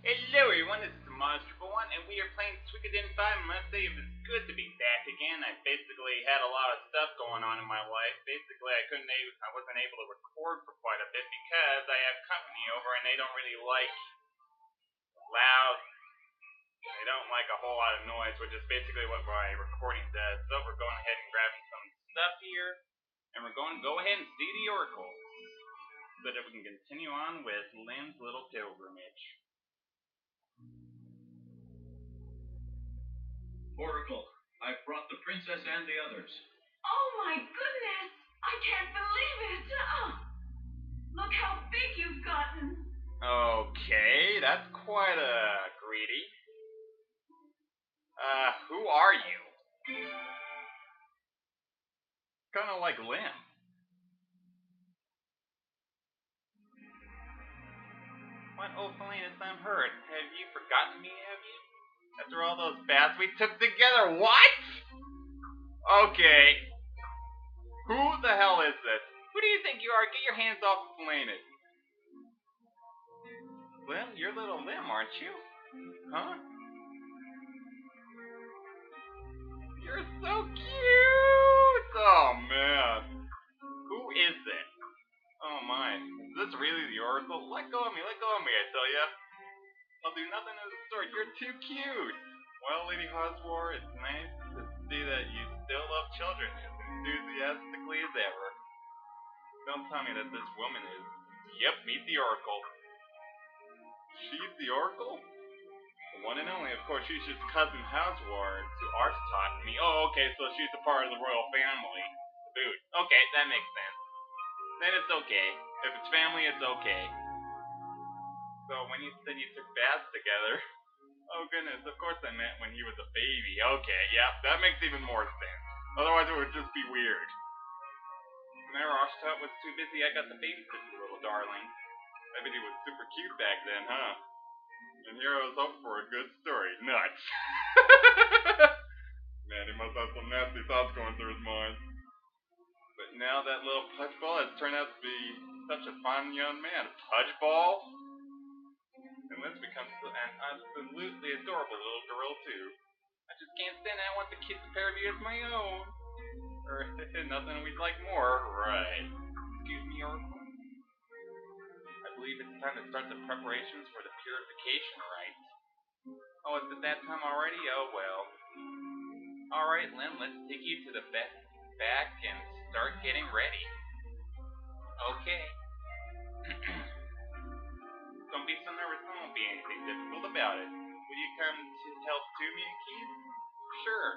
Hello everyone, this is the Monster One, and we are playing Suikoden 5. I must say it was good to be back again. I basically had a lot of stuff going on in my life. Basically, I wasn't able to record for quite a bit because I have company over and they don't really like loud. They don't like a whole lot of noise, which is basically what my recording does. So we're going ahead and grabbing some stuff here, and we're going to go ahead and see the Oracle so that we can continue on with Lynn's little pilgrimage. Oracle, I've brought the princess and the others. Oh my goodness! I can't believe it! Look how big you've gotten! Okay, that's quite greedy. Who are you? Kind of like Lim. What? Oh, Selena's, I'm hurt. Have you forgotten me, have you? After all those baths we took together, what? Okay. Who the hell is this? Who do you think you are? Get your hands off of Selena. Lim, you're little Lim, aren't you? Huh? You're so cute! Oh, man. Who is this? Oh my, is this really the Oracle? Let go of me, I tell ya. I'll do nothing of the sort, you're too cute. Well, Lady Hoswar, it's nice to see that you still love children as enthusiastically as ever. Don't tell me that this woman is. Yep, meet the Oracle. She's the Oracle? The one and only, of course, she's just cousin Hoswar to Arstot and me. Oh, okay, so she's a part of the royal family. Dude, okay, that makes sense. Then it's okay. If it's family, it's okay. So when you said you took baths together, oh goodness, of course I meant when he was a baby. Okay, yeah, that makes even more sense. Otherwise it would just be weird. Whenever Ashtot was too busy, I got to babysit the little darling. I bet he was super cute back then, huh? And here I was hoping for a good story. Nuts. Man, he must have some nasty thoughts going through his mind. But now that little pudgeball has turned out to be such a fun young man. Pudgeball? And this becomes an absolutely adorable little girl, too. I just can't stand it. I want to kiss a pair of you as my own. Or nothing we'd like more. Right. Excuse me, Oracle. I believe it's time to start the preparations for the purification rites. Oh, it's at that time already? Oh, well. Alright, Lynn, let's take you to the back and start getting ready. Okay. Don't be so nervous. There won't be anything difficult about it. Will you come to help too, Miyaki? Sure.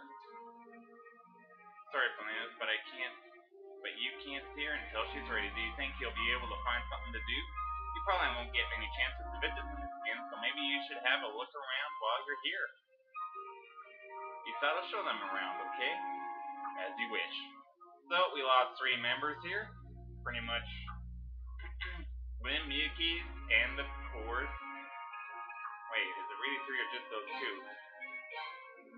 Sorry, Fernandez, but I can't. But you can't see her until she's ready. Do you think you'll be able to find something to do? You probably won't get many chances to visit them again, so maybe you should have a look around while you're here. Besides, I'll show them around, okay? As you wish. So, we lost 3 members here. Pretty much Lynn, Miyaki, and of course. Wait, is it really 3 or just those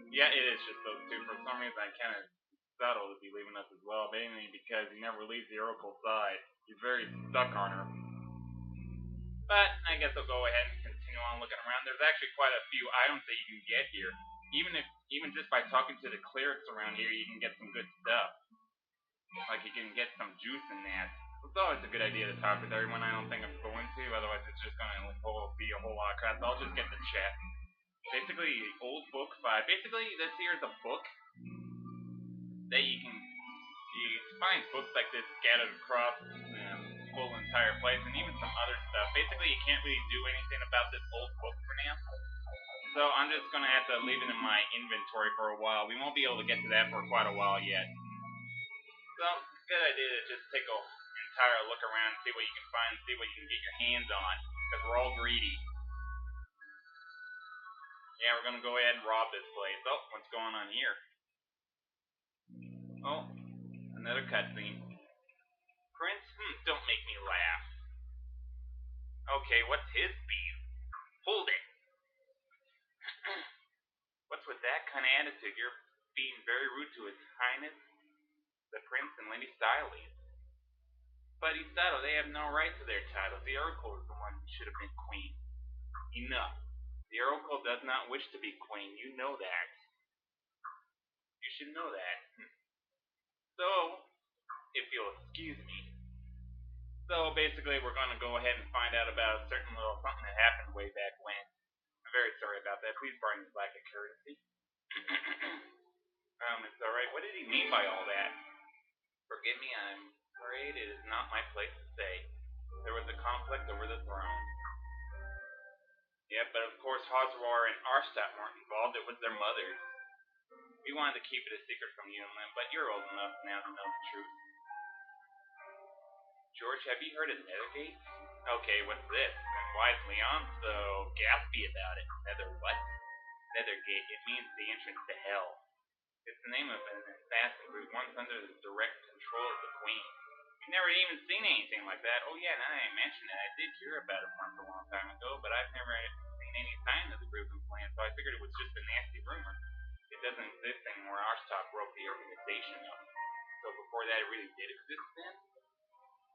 2? Yeah, it is just those 2. For some reason, I kind of settled to be leaving us as well, mainly because he never leaves the Oracle's side. He's very stuck on her. But I guess I'll go ahead and continue on looking around. There's actually quite a few items that you can get here. Even just by talking to the clerics around here, you can get some good stuff. Like you can get some juice in that. It's always a good idea to talk with everyone. I don't think I'm going to, otherwise it's just going to be a whole lot of crap. So I'll just get the chat. Basically, old book 5. Basically, this here is a book that you find books like this scattered across the whole entire place, and even some other stuff. Basically, you can't really do anything about this old book for now. So I'm just going to have to leave it in my inventory for a while. We won't be able to get to that for quite a while yet. So it's a good idea to just take an entire look around and see what you can find, see what you can get your hands on, because we're all greedy. Yeah, we're going to go ahead and rob this place. Oh, what's going on here? Oh, another cutscene. Prince? Don't make me laugh. Okay, what's his beef? Hold it. What's with that kind of attitude? You're being very rude to His Highness, the Prince and Lady Styles. But Isato, they have no right to their titles. The Oracle is the one who should have been queen. Enough. The oracle does not wish to be queen. You know that. You should know that. So, if you'll excuse me. So basically, we're going to go ahead and find out about a certain little something that happened way back when. I'm very sorry about that. Please pardon this lack of courtesy. It's alright. What did he mean by all that? Forgive me, I'm afraid it is not my place to say. There was a conflict over the throne. Yeah, but of course Hoswar and Arstadt weren't involved. It was their mothers. We wanted to keep it a secret from you and Lynn, but you're old enough now to know the truth. George, have you heard of Nethergate? Okay, what's this? And why is Leon so gaspy about it? Nether what? Nethergate. It means the entrance to hell. It's the name of an assassin group once under the direct control of the Queen. You've never even seen anything like that. Oh yeah, now that I mention it, I did hear about it once a long time ago, but I've never seen any sign of the group in plan, so I figured it was just a nasty rumor. It doesn't exist anymore. Arstock broke the organization up. So before that, it really did exist then?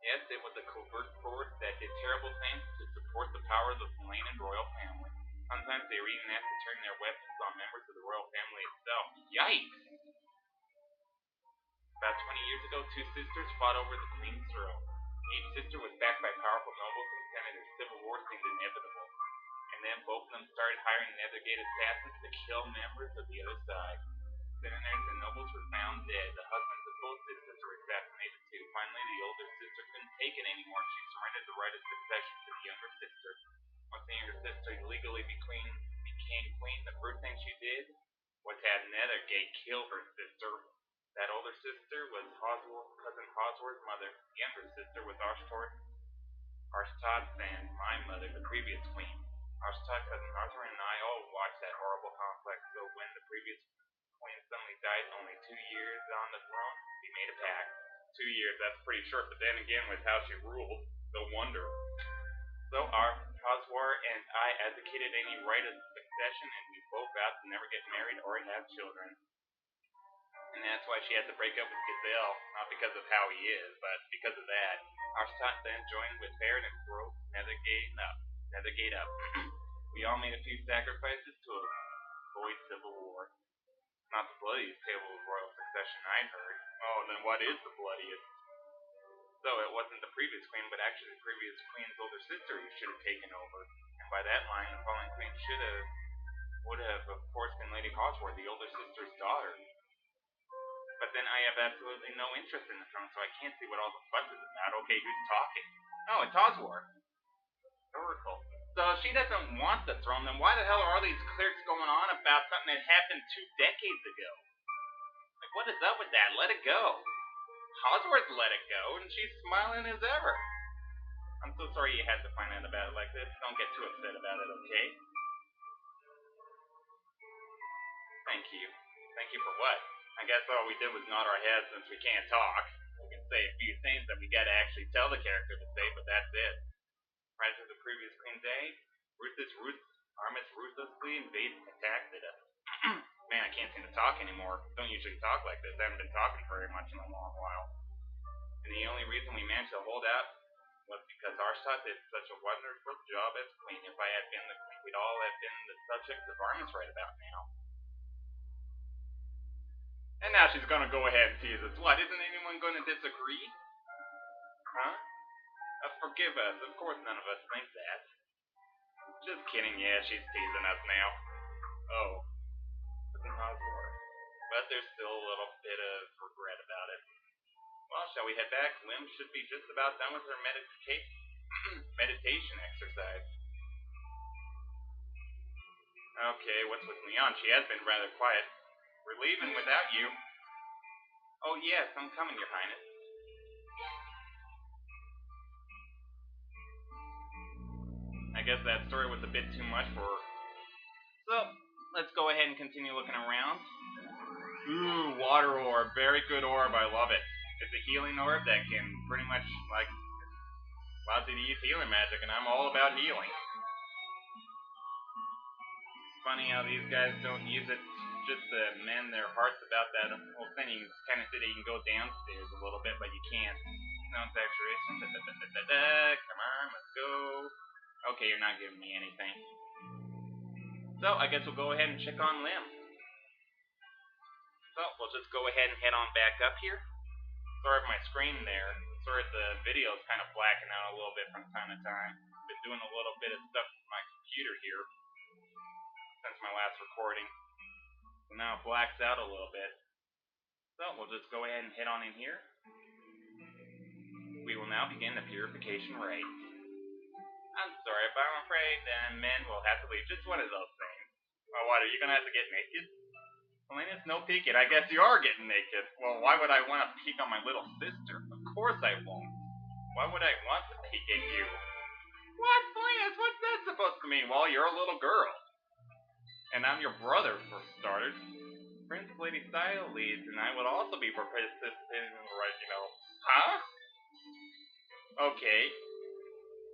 Yes, it was a covert force that did terrible things to support the power of the Valanan royal family. Sometimes they were even asked to turn their weapons on members of the royal family itself. Yikes! About 20 years ago, two sisters fought over the Queen's throne. Each sister was backed by powerful nobles and senators. Civil war seemed inevitable. And then both of them started hiring Nethergate assassins to kill members of the other side. Senators and nobles were found dead. The husbands of both sisters were assassinated too. Finally, the older sister couldn't take it anymore. She surrendered the right of succession to the younger sister. Once the younger sister legally became queen, the first thing she did was have Nethergate kill her sister. That older sister was cousin Hosworth's mother. The younger sister was Arstad's and my mother, the previous queen. Arstad, cousin Arthur, and I all watched that horrible conflict. So when the previous queen suddenly died, only 2 years on the throne, we made a pact. 2 years, that's pretty short, but then again, with how she ruled, no wonder. So our Hoswar and I advocated any right of succession, and we both vowed to never get married or have children. And that's why she had to break up with Gazelle, not because of how he is, but because of that. Arstock then joined with Baird and broke Nethergate up. We all made a few sacrifices to avoid civil war. Not the bloodiest tale of royal succession I'd heard. Oh, then what is the bloodiest? So it wasn't the previous queen, but actually the previous queen's older sister who should have taken over. And by that line, the fallen queen would have, of course, been Lady Hosworth, the older sister's daughter. But then I have absolutely no interest in the throne, so I can't see what all the fuss is about. Okay, who's talking? Oh, it's Hosworth. Oracle. So if she doesn't want the throne, then why the hell are all these clerks going on about something that happened 2 decades ago? Like, what is up with that? Let it go. Hosworth let it go, and she's smiling as ever. I'm so sorry you had to find out about it like this. Don't get too upset about it, okay? Thank you. Thank you for what? I guess all we did was nod our heads since we can't talk. We can say a few things that we gotta actually tell the character to say, but that's it. Right after the previous Queen's Day, Armis ruthlessly attacked us. Man, I can't seem to talk anymore. Don't usually talk like this. I haven't been talking very much in a long while. And the only reason we managed to hold out was because Arstock did such a wonderful job as queen. If I had been the queen, we'd all have been the subjects of Armis right about now. And now she's gonna go ahead and tease us. What, isn't anyone gonna disagree? Huh? Forgive us. Of course none of us think that. Just kidding, yeah, she's teasing us now. Oh. But there's still a little bit of regret about it. Well, shall we head back? Lim should be just about done with her meditation exercise. Okay, what's with Leon? She has been rather quiet. We're leaving without you. Oh yes, I'm coming, Your Highness. I guess that story was a bit too much for her. So, let's go ahead and continue looking around. Ooh, water orb. Very good orb. I love it. It's a healing orb that can pretty much, like, allows you to use healing magic, and I'm all about healing. It's funny how these guys don't use it just to mend their hearts about that whole thing. You kind of see that you can go downstairs a little bit, but you can't. No saturation. Come on, let's go. Okay, you're not giving me anything. So, I guess we'll go ahead and check on Lim. So, we'll just go ahead and head on back up here. Sorry for my screen there. Sorry if the video is kind of blacking out a little bit from time to time. Been doing a little bit of stuff with my computer here since my last recording. So now it blacks out a little bit. So, we'll just go ahead and head on in here. We will now begin the purification rite. I'm sorry, but I'm afraid men will have to leave. Just one of those things. Oh, what, are you gonna have to get naked? Well, Linus, no peeking. I guess you are getting naked. Well, why would I want to peek on my little sister? Of course I won't. Why would I want to peek at you? What, Linus? What's that supposed to mean? Well, you're a little girl. And I'm your brother, for starters. Prince Lady Style leads, and I would also be participating in the right, Huh? Okay.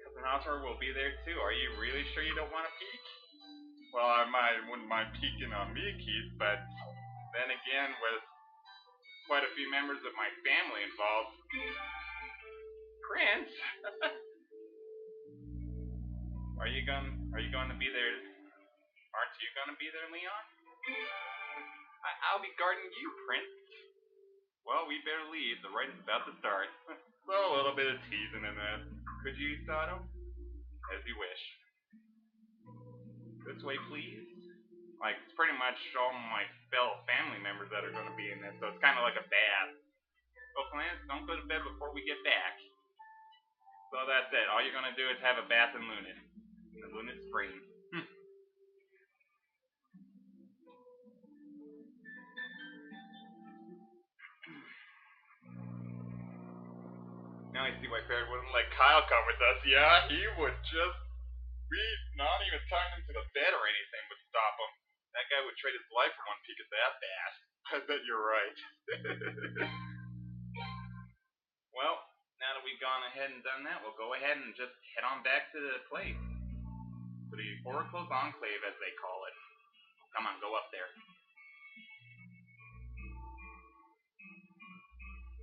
Cousin Oscar will be there too. Are you really sure you don't want to peek? Well, wouldn't mind peeking on me, Keith, but then again, with quite a few members of my family involved. Prince? Are you going to be there? Aren't you going to be there, Leon? I'll be guarding you, Prince. Well, we better leave. The rite is about to start. So, a little bit of teasing in that. Could you, Sato? As you wish. This way, please. Like, it's pretty much all my fellow family members that are going to be in this, so it's kind of like a bath. Well, Clarence, don't go to bed before we get back. So that's it. All you're going to do is have a bath in Lunet. The Lunet Spring. Now I see why Farrah wouldn't let Kyle come with us. Yeah, he would just not even tying him to the bed or anything would stop him. That guy would trade his life for one peek at that bath. I bet you're right. Well, now that we've gone ahead and done that, we'll go ahead and just head on back to the place. To the Oracle's Enclave, as they call it. Come on, go up there.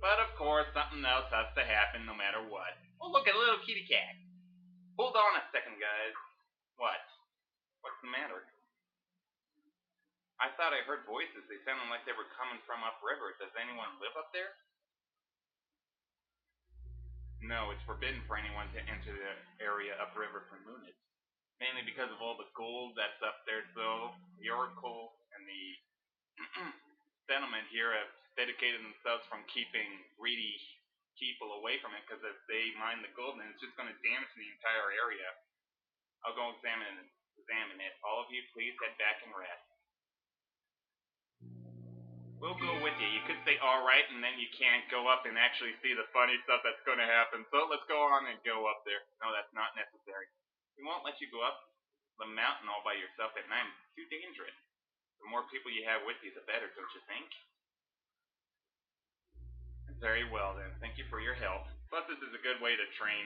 But of course, something else has to happen no matter what. Oh, look at a little kitty cat. Hold on a second, guys. What? What's the matter? I thought I heard voices. They sounded like they were coming from upriver. Does anyone live up there? No, it's forbidden for anyone to enter the area upriver from Lunet. Mainly because of all the gold that's up there, so the Oracle and the settlement here have dedicated themselves from keeping greedy people away from it, because if they mine the gold, then it's just going to damage the entire area. I'll go examine it. All of you, please head back and rest. We'll go with you. You could say alright, and then you can't go up and actually see the funny stuff that's going to happen. So let's go on and go up there. No, that's not necessary. We won't let you go up the mountain all by yourself at night. It's too dangerous. The more people you have with you, the better, don't you think? Very well then. Thank you for your help. Plus, this is a good way to train,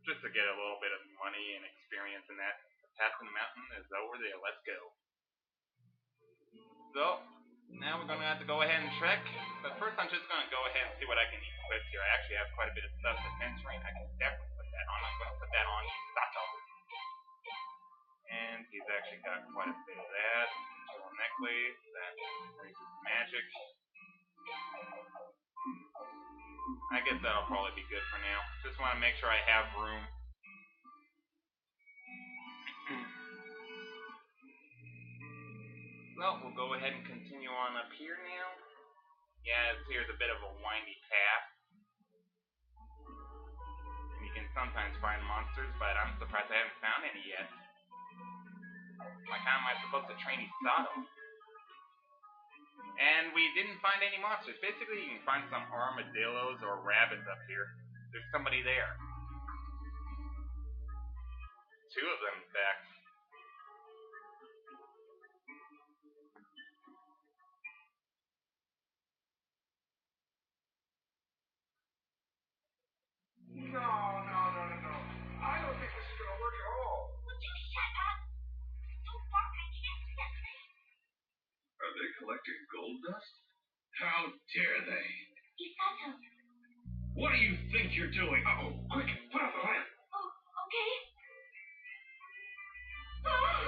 just to get a little bit of money and experience in that. The path to the mountain is over there. Let's go. So, now we're going to have to go ahead and trek. But first, I'm just going to go ahead and see what I can equip here. I actually have quite a bit of stuff defense range. I can definitely put that on. I'm going to put that on Sato. And he's actually got quite a bit of that. Jewel necklace, that raises magic. I guess that'll probably be good for now. Just want to make sure I have room. Well, we'll go ahead and continue on up here now. Yeah, here's a bit of a windy path. And you can sometimes find monsters, but I'm surprised I haven't found any yet. Like, how am I supposed to train Isato? And we didn't find any monsters. Basically, you can find some armadillos or rabbits up here. There's somebody there. Two of them, in fact. No. I don't think this is going to work at all. Would you shut up? So far, I can't see a thing. Are they collecting gold dust? How dare they? Isato. What do you think you're doing? Uh-oh, quick, put out the lamp. Oh, okay. Oh,